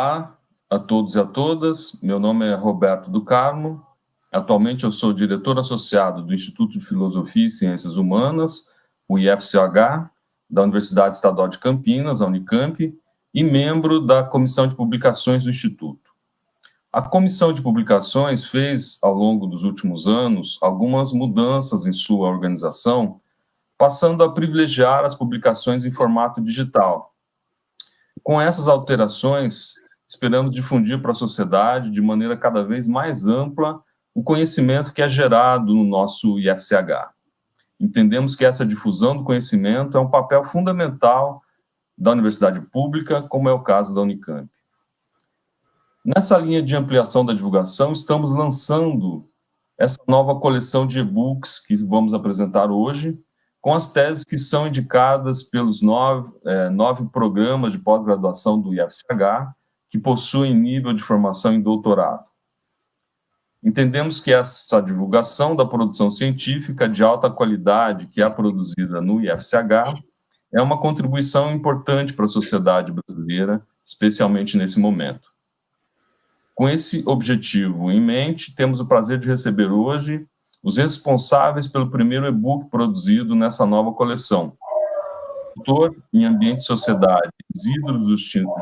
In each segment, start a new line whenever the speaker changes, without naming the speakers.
Olá a todos e a todas, meu nome é Roberto do Carmo, atualmente eu sou diretor associado do Instituto de Filosofia e Ciências Humanas, o IFCH, da Universidade Estadual de Campinas, a Unicamp, e membro da Comissão de Publicações do Instituto. A Comissão de Publicações fez, ao longo dos últimos anos, algumas mudanças em sua organização, passando a privilegiar as publicações em formato digital. Com essas alterações, esperamos difundir para a sociedade, de maneira cada vez mais ampla, o conhecimento que é gerado no nosso IFCH. Entendemos que essa difusão do conhecimento é um papel fundamental da universidade pública, como é o caso da Unicamp. Nessa linha de ampliação da divulgação, estamos lançando essa nova coleção de e-books que vamos apresentar hoje, com as teses que são indicadas pelos nove programas de pós-graduação do IFCH, que possuem nível de formação em doutorado. Entendemos que essa divulgação da produção científica de alta qualidade que é produzida no IFCH é uma contribuição importante para a sociedade brasileira, especialmente nesse momento. Com esse objetivo em mente, temos o prazer de receber hoje os responsáveis pelo primeiro e-book produzido nessa nova coleção. Doutor em Ambiente e Sociedade, Isidro Justino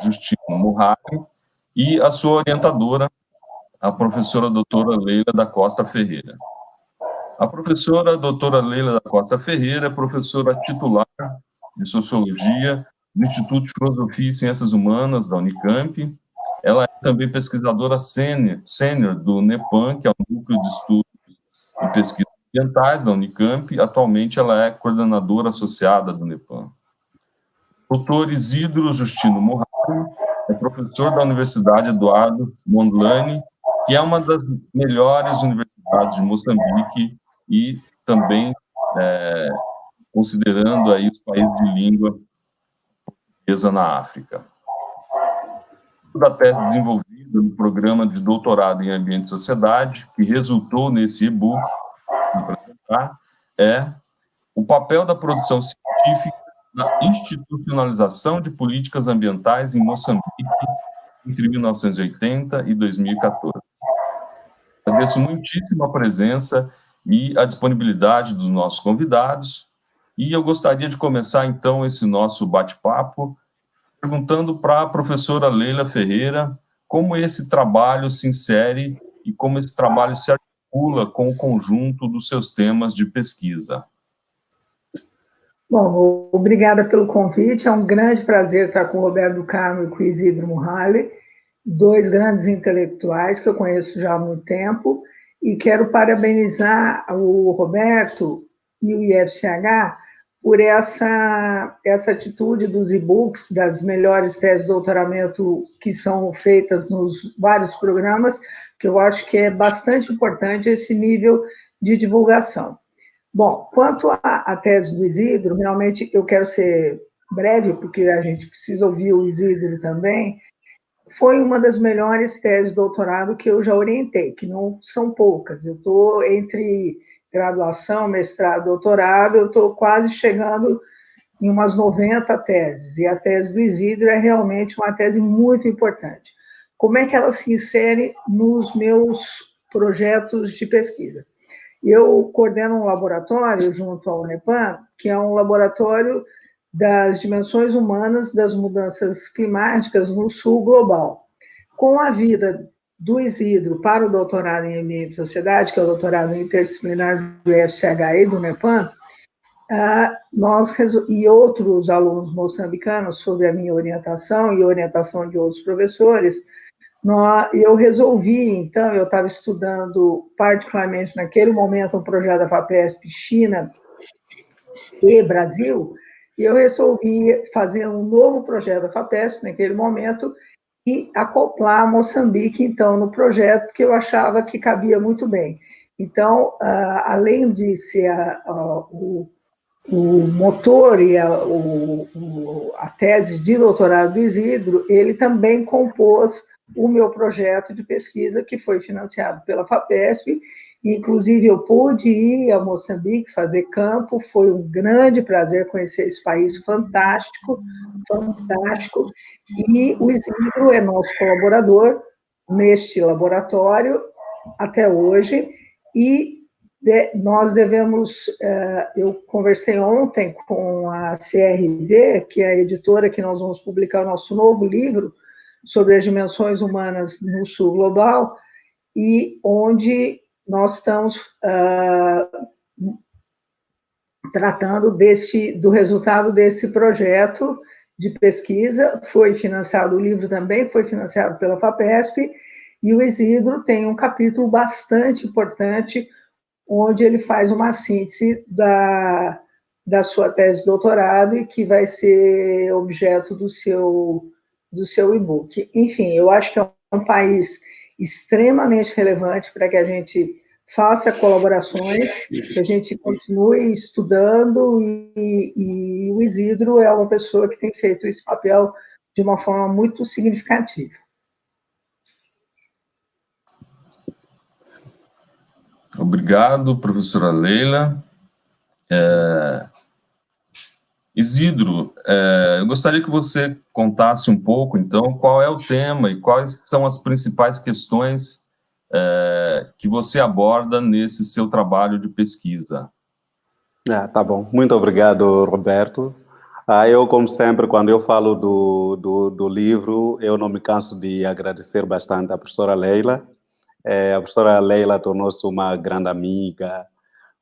Murrari, e a sua orientadora, a professora doutora Leila da Costa Ferreira. A professora doutora Leila da Costa Ferreira é professora titular de Sociologia do Instituto de Filosofia e Ciências Humanas da Unicamp. Ela é também pesquisadora sênior do NEPAM, que é o Núcleo de Estudos e Pesquisas Ambientais da Unicamp. Atualmente, ela é coordenadora associada do NEPAM. Doutor Isidro Justino Murrari é professor da Universidade Eduardo Mondlane, que é uma das melhores universidades de Moçambique e também considerando aí os países de língua portuguesa na África. Da tese desenvolvida no programa de doutorado em Ambiente e Sociedade, que resultou nesse e-book, é o papel da produção científica na institucionalização de políticas ambientais em Moçambique entre 1980 e 2014. Agradeço muitíssimo a presença e a disponibilidade dos nossos convidados, e eu gostaria de começar, então, esse nosso bate-papo perguntando para a professora Leila Ferreira como esse trabalho se insere e como esse trabalho se articula com o conjunto dos seus temas de pesquisa.
Bom, obrigada pelo convite, é um grande prazer estar com o Roberto do Carmo e com o Isidro Murrari, dois grandes intelectuais que eu conheço já há muito tempo, e quero parabenizar o Roberto e o IFCH por essa atitude dos e-books, das melhores teses de doutoramento que são feitas nos vários programas, que eu acho que é bastante importante esse nível de divulgação. Bom, quanto à tese do Isidro, realmente eu quero ser breve, porque a gente precisa ouvir o Isidro também. Foi uma das melhores teses de doutorado que eu já orientei, que não são poucas. Eu estou entre graduação, mestrado, doutorado, eu estou quase chegando em umas 90 teses, e a tese do Isidro é realmente uma tese muito importante. Como é que ela se insere nos meus projetos de pesquisa? Eu coordeno um laboratório junto ao NEPAM, que é um laboratório das dimensões humanas das mudanças climáticas no sul global. Com a vida do Isidro para o doutorado em Ambiente e Sociedade, que é o doutorado interdisciplinar do IFCH e do NEPAM, e outros alunos moçambicanos, sob a minha orientação e orientação de outros professores, eu resolvi, então, eu estava estudando particularmente naquele momento um projeto da FAPESP China e Brasil, e eu resolvi fazer um novo projeto da FAPESP naquele momento e acoplar Moçambique, então, no projeto, que eu achava que cabia muito bem. Então, além de ser o motor e a tese de doutorado do Isidro, ele também compôs o meu projeto de pesquisa, que foi financiado pela FAPESP, Inclusive, eu pude ir a Moçambique fazer campo, foi um grande prazer conhecer esse país fantástico, fantástico. E o Isidro é nosso colaborador neste laboratório até hoje, e nós devemos, eu conversei ontem com a CRD, que é a editora que nós vamos publicar o nosso novo livro sobre as dimensões humanas no Sul Global, e onde nós estamos tratando do resultado desse projeto de pesquisa. Foi financiado, o livro também foi financiado pela FAPESP, e o Isidro tem um capítulo bastante importante, onde ele faz uma síntese da sua tese de doutorado e que vai ser objeto do seu e-book. Enfim, eu acho que é um país extremamente relevante para que a gente faça colaborações, que a gente continue estudando, e o Isidro é uma pessoa que tem feito esse papel de uma forma muito significativa.
Obrigado, professora Leila. Isidro, eu gostaria que você contasse um pouco, então, qual é o tema e quais são as principais questões que você aborda nesse seu trabalho de pesquisa.
Tá bom. Muito obrigado, Roberto. Eu, como sempre, quando eu falo do livro, eu não me canso de agradecer bastante à professora Leila. A professora Leila tornou-se uma grande amiga.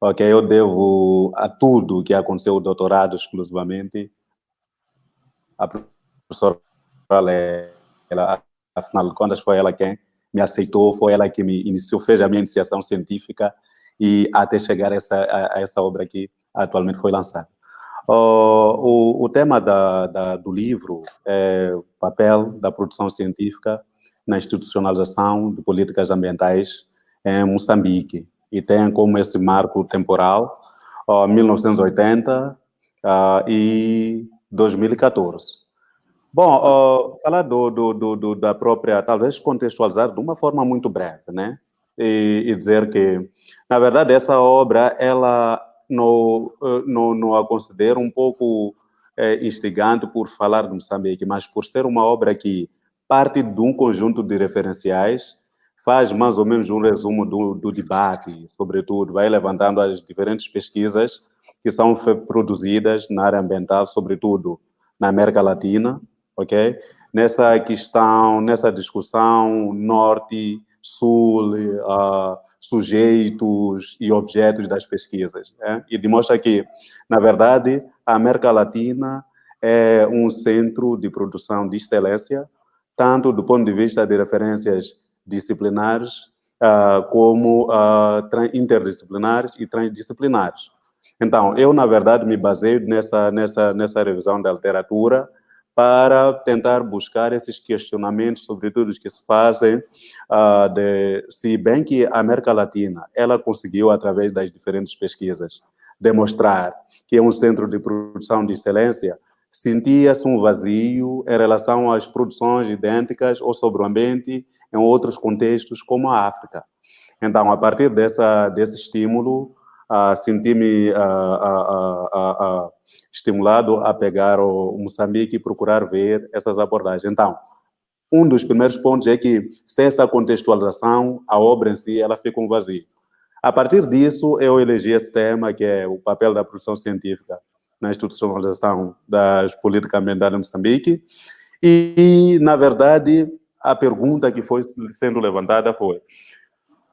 Ok, eu devo a tudo que aconteceu o doutorado exclusivamente à professora Leila. Afinal de contas, foi ela quem me aceitou, foi ela que me iniciou, fez a minha iniciação científica e até chegar a essa obra que atualmente foi lançada. O tema do livro é o papel da produção científica na institucionalização de políticas ambientais em Moçambique, e tem como esse marco temporal 1980 e 2014. Bom, falar da própria, talvez contextualizar de uma forma muito breve, né? E dizer que, na verdade, essa obra, ela não a considero um pouco instigante por falar de Moçambique, mas por ser uma obra que parte de um conjunto de referenciais, faz mais ou menos um resumo do debate, sobretudo, vai levantando as diferentes pesquisas que são produzidas na área ambiental, sobretudo na América Latina, ok? Nessa questão, nessa discussão norte-sul, sujeitos e objetos das pesquisas, né? E demonstra que, na verdade, a América Latina é um centro de produção de excelência, tanto do ponto de vista de referências disciplinares, como interdisciplinares e transdisciplinares. Então, eu, na verdade, me baseio nessa revisão da literatura para tentar buscar esses questionamentos, sobretudo os que se fazem, se bem que a América Latina, ela conseguiu, através das diferentes pesquisas, demonstrar que é um centro de produção de excelência, sentia-se um vazio em relação às produções idênticas ou sobre o ambiente em outros contextos, como a África. Então, a partir desse estímulo, senti-me estimulado a pegar o Moçambique e procurar ver essas abordagens. Então, um dos primeiros pontos é que, sem essa contextualização, a obra em si, ela fica um vazio. A partir disso, eu elegi esse tema, que é o papel da produção científica na institucionalização das políticas ambientais em Moçambique. E, na verdade, a pergunta que foi sendo levantada foi: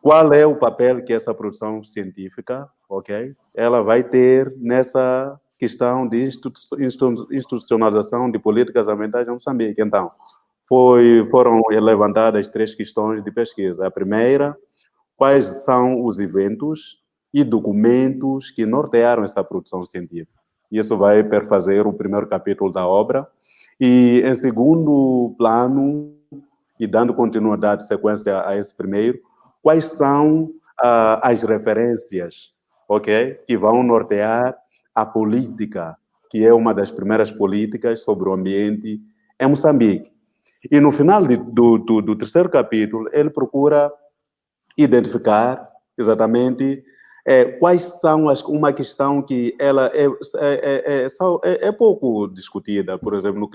qual é o papel que essa produção científica, ok, ela vai ter nessa questão de institucionalização de políticas ambientais em Moçambique? Então, foram levantadas 3 questões de pesquisa. A primeira: quais são os eventos e documentos que nortearam essa produção científica? Isso vai perfazer o primeiro capítulo da obra. E, em segundo plano, e dando continuidade, sequência a esse primeiro, quais são as referências, ok, que vão nortear a política, que é uma das primeiras políticas sobre o ambiente em Moçambique? E no final do terceiro capítulo, ele procura identificar exatamente quais são uma questão que ela é pouco discutida, por exemplo,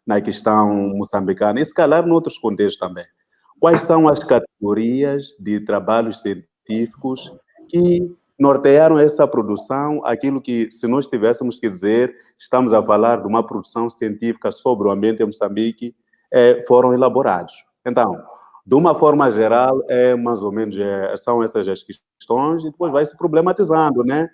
na questão moçambicana, e se calhar em outros contextos também. Quais são as categorias de trabalhos científicos que nortearam essa produção, aquilo que, se nós tivéssemos que dizer, estamos a falar de uma produção científica sobre o ambiente em Moçambique, foram elaborados. Então, de uma forma geral, mais ou menos, são essas as questões, e depois vai se problematizando, né?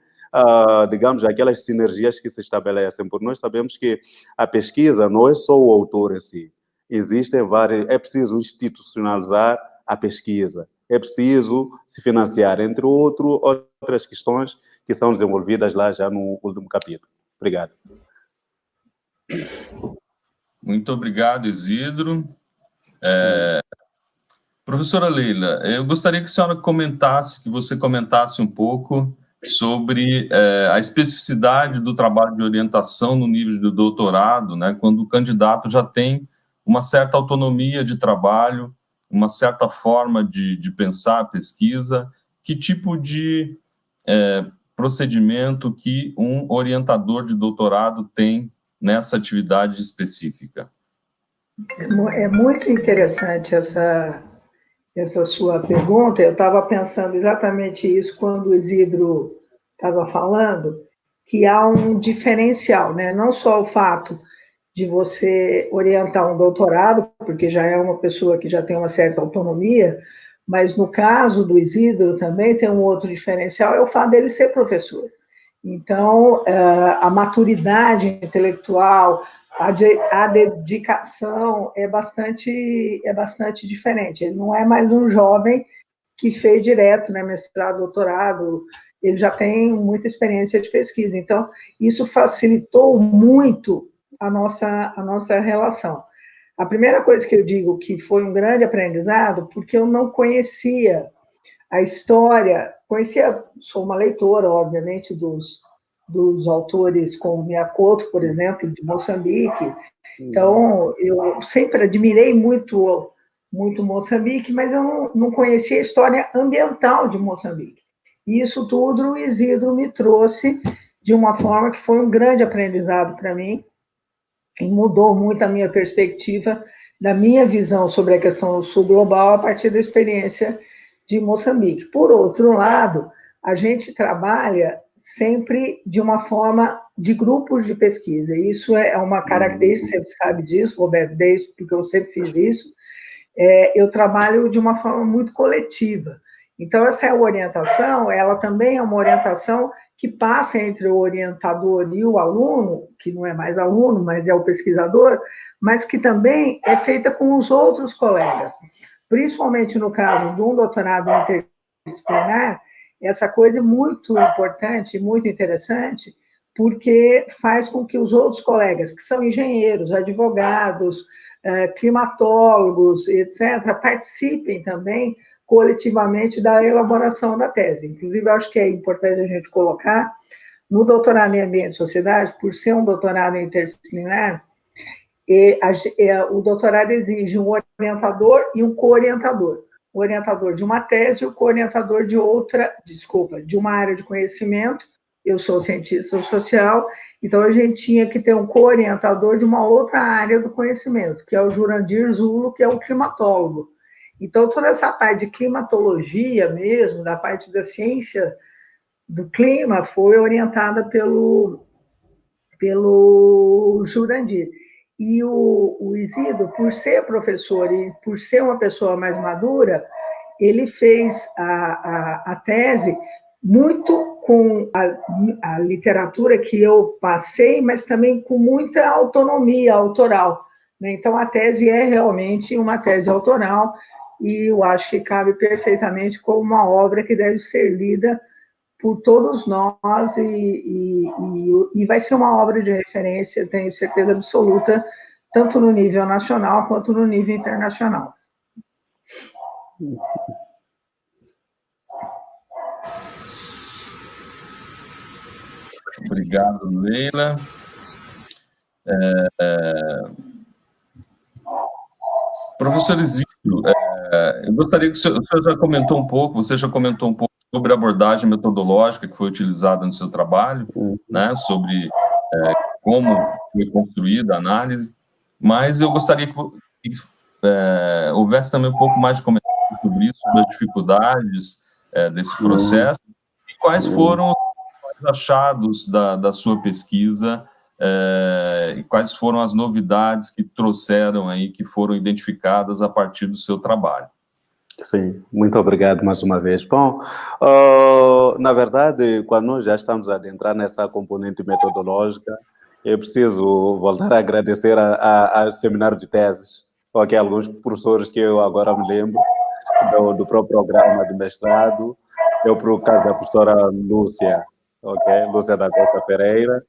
Digamos, aquelas sinergias que se estabelecem, porque nós sabemos que a pesquisa não é só o autor em si, existem várias, é preciso institucionalizar a pesquisa, é preciso se financiar, entre outras questões que são desenvolvidas lá já no último capítulo. Obrigado.
Muito obrigado, Isidro. Professora Leila, eu gostaria que a senhora você comentasse um pouco sobre a especificidade do trabalho de orientação no nível de doutorado, né, quando o candidato já tem uma certa autonomia de trabalho, uma certa forma de pensar a pesquisa, que tipo de procedimento que um orientador de doutorado tem nessa atividade específica?
É muito interessante essa sua pergunta. Eu estava pensando exatamente isso quando o Isidro estava falando, que há um diferencial, né? Não só o fato de você orientar um doutorado, porque já é uma pessoa que já tem uma certa autonomia, mas no caso do Isidro também tem um outro diferencial, é o fato dele ser professor. Então, a maturidade intelectual, a dedicação é bastante diferente. Ele não é mais um jovem que fez direto, né, mestrado, doutorado, ele já tem muita experiência de pesquisa. Então, isso facilitou muito a nossa relação. A primeira coisa que eu digo que foi um grande aprendizado, porque eu não conhecia a história, sou uma leitora, obviamente, dos autores como Miyakoto, por exemplo, de Moçambique. Então, eu sempre admirei muito Moçambique, mas eu não conhecia a história ambiental de Moçambique. E isso tudo o Isidro me trouxe de uma forma que foi um grande aprendizado para mim e mudou muito a minha perspectiva, da minha visão sobre a questão do sul global a partir da experiência de Moçambique. Por outro lado, a gente trabalha sempre de uma forma de grupos de pesquisa. Isso é uma característica, você sabe disso, Roberto, desde porque eu sempre fiz isso. Eu trabalho de uma forma muito coletiva. Então, essa orientação, ela também é uma orientação que passa entre o orientador e o aluno, que não é mais aluno, mas é o pesquisador, mas que também é feita com os outros colegas. Principalmente no caso de um doutorado interdisciplinar, essa coisa é muito importante, muito interessante, porque faz com que os outros colegas, que são engenheiros, advogados, climatólogos, etc., participem também coletivamente da elaboração da tese. Inclusive, eu acho que é importante a gente colocar, no doutorado em Ambiente e Sociedade, por ser um doutorado interdisciplinar, o doutorado exige um orientador e um co-orientador. O orientador de uma tese e o co-orientador de uma área de conhecimento. Eu sou cientista social, então a gente tinha que ter um co-orientador de uma outra área do conhecimento, que é o Jurandir Zulo, que é o climatólogo. Então, toda essa parte de climatologia mesmo, da parte da ciência do clima, foi orientada pelo Jurandir. E o Isidro, por ser professor e por ser uma pessoa mais madura, ele fez a tese muito com a literatura que eu passei, mas também com muita autonomia autoral. Então, a tese é realmente uma tese autoral e eu acho que cabe perfeitamente como uma obra que deve ser lida por todos nós e vai ser uma obra de referência, tenho certeza absoluta, tanto no nível nacional quanto no nível internacional.
Obrigado, Leila. Professor Isidro, eu gostaria que você já comentou um pouco sobre a abordagem metodológica que foi utilizada no seu trabalho, né, sobre como foi construída a análise, mas eu gostaria que houvesse também um pouco mais de comentário sobre isso, sobre as dificuldades desse processo, e quais foram os achados da sua pesquisa, e quais foram as novidades que trouxeram aí, que foram identificadas a partir do seu trabalho.
Sim, muito obrigado mais uma vez. Bom, na verdade, quando nós já estamos a adentrar nessa componente metodológica, eu preciso voltar a agradecer ao seminário de teses, ok, alguns professores que eu agora me lembro do próprio programa de mestrado, eu por causa da professora Lúcia, ok, Lúcia da Costa Pereira,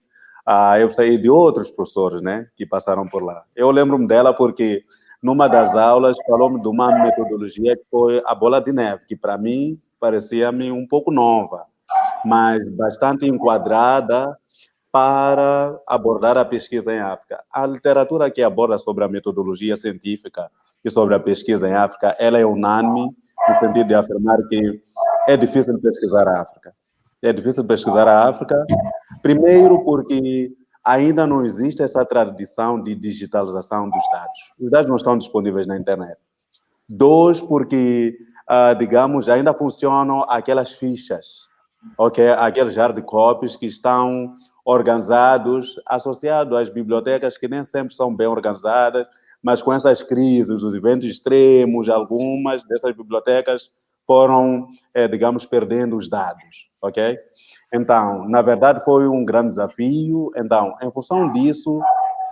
eu saí de outros professores, né, que passaram por lá. Eu lembro-me dela porque numa das aulas falou-me de uma metodologia que foi a bola de neve, que para mim parecia-me um pouco nova, mas bastante enquadrada para abordar a pesquisa em África. A literatura que aborda sobre a metodologia científica e sobre a pesquisa em África, ela é unânime no sentido de afirmar que é difícil pesquisar a África. É difícil pesquisar a África, primeiro porque ainda não existe essa tradição de digitalização dos dados. Os dados não estão disponíveis na internet. Dois, porque, digamos, ainda funcionam aquelas fichas, ok? Aqueles hard copies que estão organizados, associados às bibliotecas que nem sempre são bem organizadas, mas com essas crises, os eventos extremos, algumas dessas bibliotecas foram, digamos, perdendo os dados, ok? Então, na verdade, foi um grande desafio. Então, em função disso,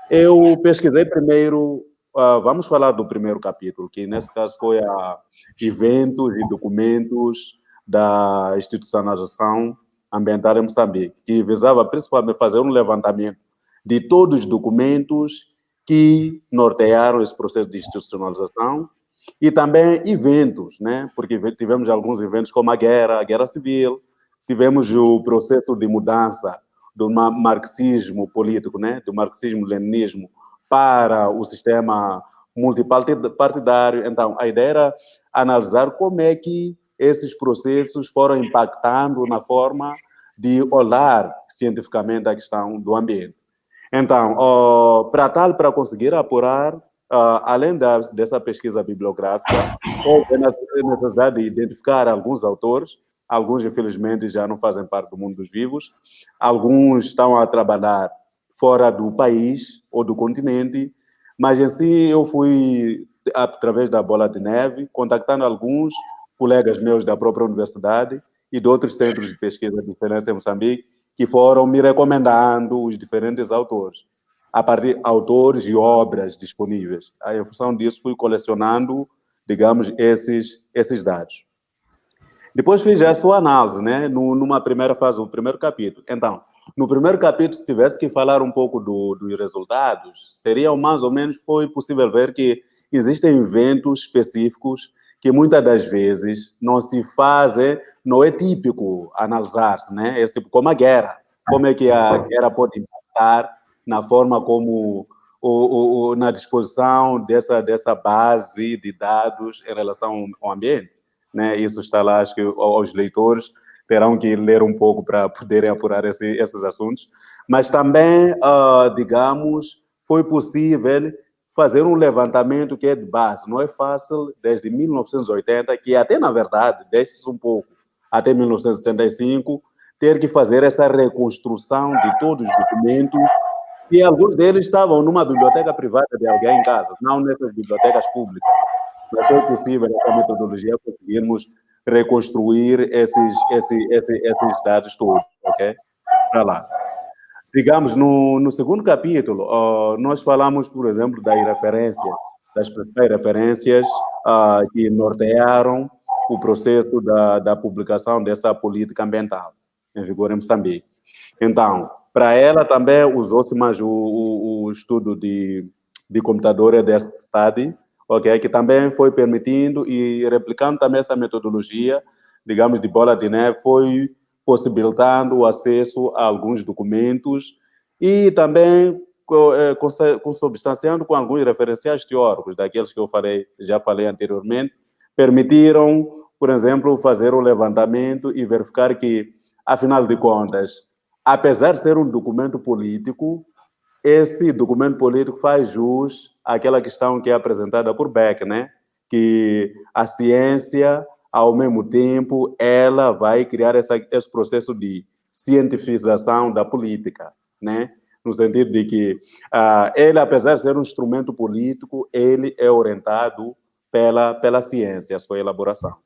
eu pesquisei primeiro, vamos falar do primeiro capítulo, que nesse caso foi a eventos e documentos da institucionalização ambiental em Moçambique, que visava principalmente fazer um levantamento de todos os documentos que nortearam esse processo de institucionalização e também eventos, né? Porque tivemos alguns eventos como a guerra civil, tivemos o processo de mudança do marxismo político, né? Do marxismo-leninismo para o sistema multipartidário. Então, a ideia era analisar como é que esses processos foram impactando na forma de olhar cientificamente a questão do ambiente. Então, para conseguir apurar, além dessa pesquisa bibliográfica, houve a necessidade de identificar alguns autores, alguns, infelizmente, já não fazem parte do mundo dos vivos, alguns estão a trabalhar fora do país ou do continente, mas em si eu fui, através da bola de neve, contactando alguns colegas meus da própria universidade e de outros centros de pesquisa de excelência em Moçambique, que foram me recomendando os diferentes autores, a partir de autores e obras disponíveis. Em função disso, fui colecionando, digamos, esses dados. Depois fiz a sua análise, né, numa primeira fase, o primeiro capítulo. Então, no primeiro capítulo, se tivesse que falar um pouco dos resultados, seria mais ou menos, foi possível ver que existem eventos específicos que muitas das vezes não se fazem, não é típico analisar-se, né? Esse tipo, como a guerra. Como é que a guerra pode impactar na forma como, na disposição dessa base de dados em relação ao ambiente, né? Isso está lá, acho que os leitores terão que ler um pouco para poderem apurar esses assuntos. Mas também, digamos, foi possível fazer um levantamento que é de base. Não é fácil, desde 1980, que até, na verdade, desde um pouco, até 1975, ter que fazer essa reconstrução de todos os documentos, e alguns deles estavam numa biblioteca privada de alguém em casa, não nessas bibliotecas públicas. Mas foi possível, essa metodologia, conseguirmos reconstruir esses dados todos, ok? Para lá. Digamos, no segundo capítulo, nós falamos, por exemplo, das principais referências que nortearam o processo da publicação dessa política ambiental em vigor em Moçambique. Então, para ela também usou-se mais o estudo de computador Earth Study, okay, que também foi permitindo e replicando também essa metodologia, digamos, de bola de neve, foi possibilitando o acesso a alguns documentos e também consubstanciando com alguns referenciais teóricos, daqueles que eu já falei anteriormente, permitiram, por exemplo, fazer o levantamento e verificar que, afinal de contas, apesar de ser um documento político, esse documento político faz jus àquela questão que é apresentada por Beck, né? Que a ciência, ao mesmo tempo, ela vai criar esse processo de cientificação da política, né? No sentido de que ele, apesar de ser um instrumento político, ele é orientado pela ciência, a sua elaboração.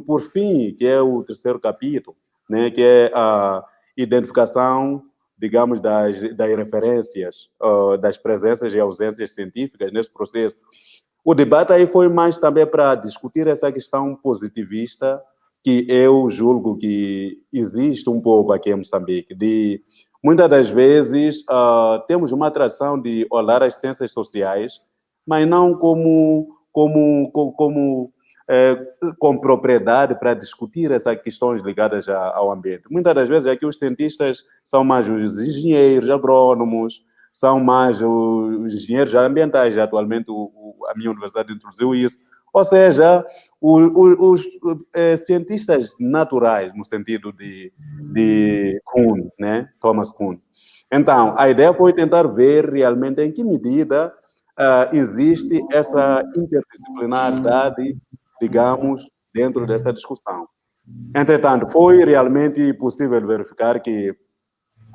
Por fim, que é o terceiro capítulo, né, que é a identificação, digamos, das referências, das presenças e ausências científicas nesse processo. O debate aí foi mais também para discutir essa questão positivista, que eu julgo que existe um pouco aqui em Moçambique, de muitas das vezes temos uma tradição de olhar as ciências sociais, mas não com propriedade para discutir essas questões ligadas ao ambiente. Muitas das vezes aqui os cientistas são mais os engenheiros, agrônomos, são mais os engenheiros ambientais. Atualmente a minha universidade introduziu isso. Ou seja, os cientistas naturais, no sentido de Kuhn, né? Thomas Kuhn. Então, a ideia foi tentar ver realmente em que medida existe essa interdisciplinaridade, digamos, dentro dessa discussão. Entretanto, foi realmente possível verificar que,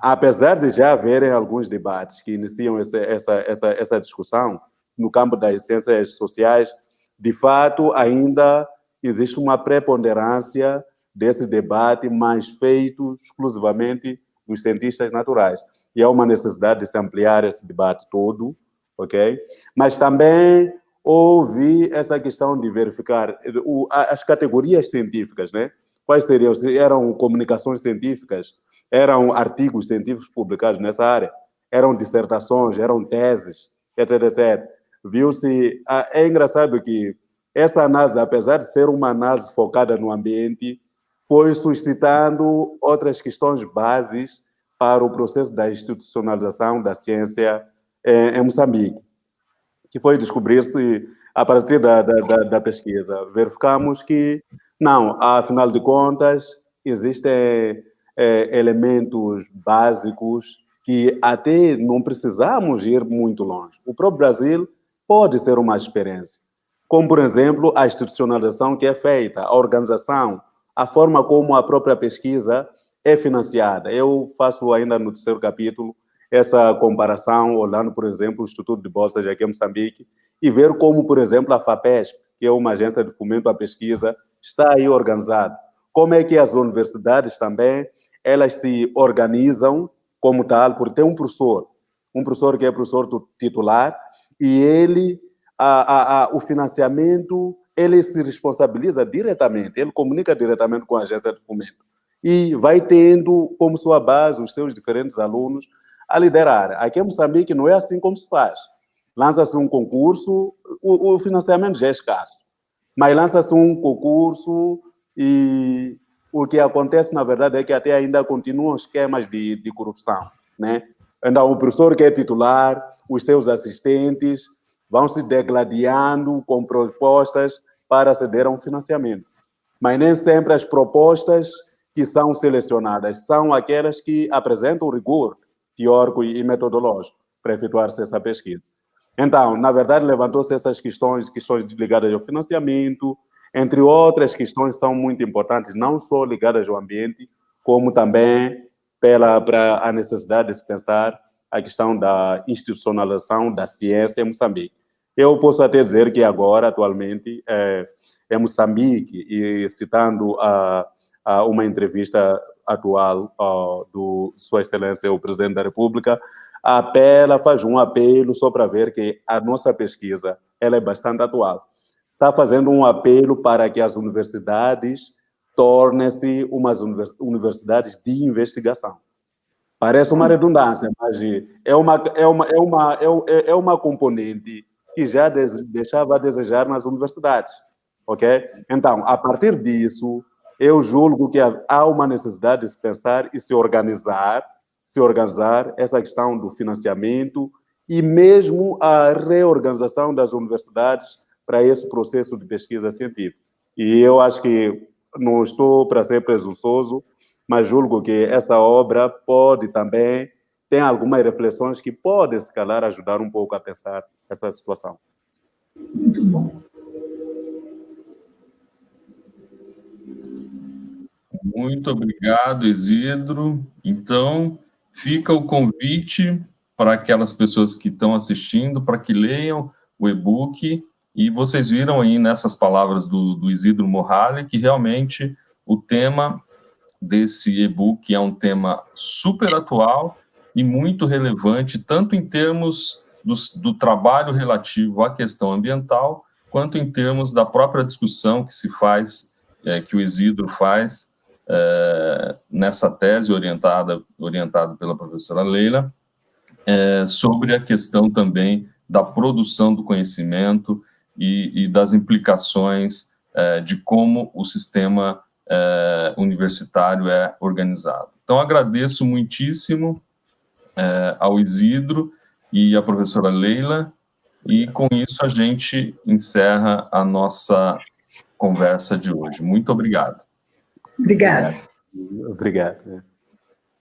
apesar de já haverem alguns debates que iniciam essa discussão no campo das ciências sociais, de fato, ainda existe uma preponderância desse debate, mas feito exclusivamente dos cientistas naturais. E há uma necessidade de se ampliar esse debate todo, ok? Mas também houve essa questão de verificar as categorias científicas, né? Quais seriam? Se eram comunicações científicas, eram artigos científicos publicados nessa área, eram dissertações, eram teses, etc, etc. Viu-se... É engraçado que essa análise, apesar de ser uma análise focada no ambiente, foi suscitando outras questões bases para o processo da institucionalização da ciência em Moçambique, que foi descobrir-se a partir da pesquisa. Verificamos que, não, afinal de contas, existem elementos básicos que até não precisamos ir muito longe. O próprio Brasil pode ser uma experiência, como, por exemplo, a institucionalização que é feita, a organização, a forma como a própria pesquisa é financiada. Eu faço ainda no terceiro capítulo essa comparação, olhando, por exemplo, o Instituto de Bolsas aqui em Moçambique, e ver como, por exemplo, a FAPESP, que é uma agência de fomento à pesquisa, está aí organizada. Como é que as universidades também, elas se organizam como tal, porque tem um professor que é professor titular, e ele, o financiamento, ele se responsabiliza diretamente, ele comunica diretamente com a agência de fomento, e vai tendo como sua base os seus diferentes alunos a liderar. Aqui em Moçambique não é assim como se faz. Lança-se um concurso, o financiamento já é escasso, mas lança-se um concurso e o que acontece, na verdade, é que até ainda continuam esquemas de corrupção, né? Então, o professor que é titular, os seus assistentes vão se degladiando com propostas para aceder a um financiamento. Mas nem sempre as propostas que são selecionadas são aquelas que apresentam rigor teórico e metodológico para efetuar-se essa pesquisa. Então, na verdade, levantou-se essas questões ligadas ao financiamento, entre outras questões são muito importantes, não só ligadas ao ambiente, como também para a necessidade de se pensar a questão da institucionalização da ciência em Moçambique. Eu posso até dizer que agora, atualmente, em Moçambique, e citando uma entrevista atual do Sua Excelência, o Presidente da República, faz um apelo só para ver que a nossa pesquisa ela é bastante atual. Está fazendo um apelo para que as universidades tornem-se umas universidades de investigação. Parece uma redundância, mas é uma componente que já deixava a desejar nas universidades, ok? Então, a partir disso, eu julgo que há uma necessidade de se pensar e se organizar se organizar, essa questão do financiamento e mesmo a reorganização das universidades para esse processo de pesquisa científica. E eu acho que, não estou para ser presunçoso, mas julgo que essa obra pode também, tem algumas reflexões que podem, se calhar, ajudar um pouco a pensar essa situação.
Muito bom.
Muito obrigado, Isidro. Então, fica o convite para aquelas pessoas que estão assistindo, para que leiam o e-book, e vocês viram aí nessas palavras do Isidro Mohalli, que realmente o tema desse e-book é um tema super atual e muito relevante, tanto em termos do trabalho relativo à questão ambiental, quanto em termos da própria discussão que se faz, que o Isidro faz, nessa tese orientado pela professora Leila, sobre a questão também da produção do conhecimento e das implicações de como o sistema universitário é organizado. Então, agradeço muitíssimo ao Isidro e à professora Leila, e com isso a gente encerra a nossa conversa de hoje. Muito obrigado.
Obrigada.
Obrigado.